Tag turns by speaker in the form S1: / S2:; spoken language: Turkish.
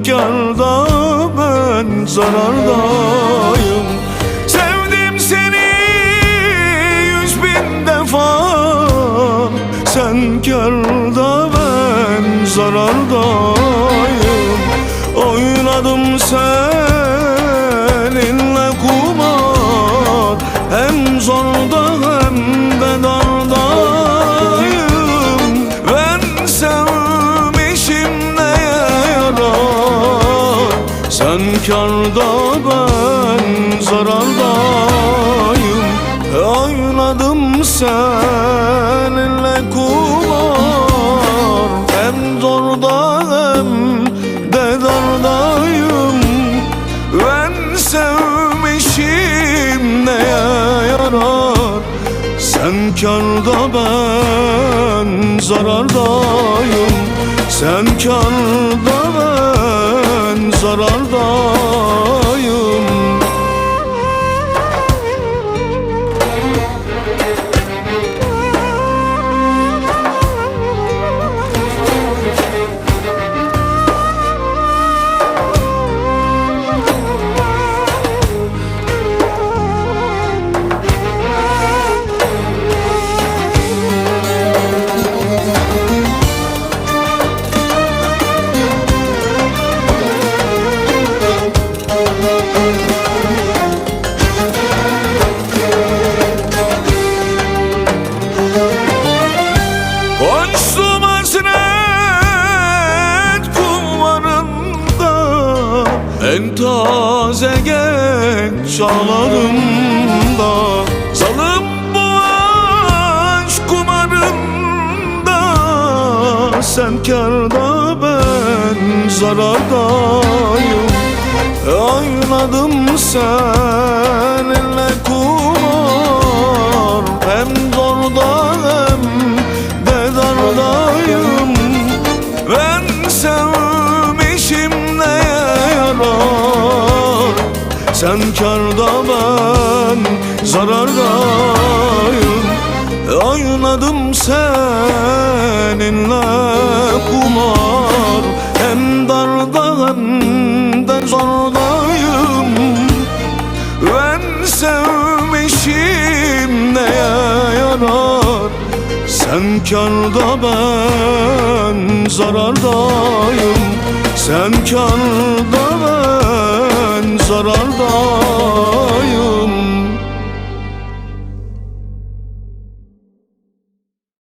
S1: kârda, ben zarardayım. Sevdim seni 100.000 defa, sen kârda, ben zarardayım. Oynadım seninle kumar, hem zorda hem de dardayım. Ben sevmişim neye yarar, sen kârda, ben zarardayım. Oynadım seninle kumar, hem zorda hem de dardayım. Ben sevmişim neye yarar, sen kârda, ben zarardayım. Sen kârda, ben zarardayım. Koştum hasret kumlarında, en taze genç çağlarımda. Zalim bu aşk kumarında, sen kârda, ben zarardayım. Oynadım seninle kumar, hem zorda hem de dardayım. Ben sevmişim neye yarar, sen kârda, ben zarardayım. Oynadım seninle kumar, hem darda hem de zordayım. Ben sevmişim neye yarar, sen kârda, ben zarardayım. Sen kârda,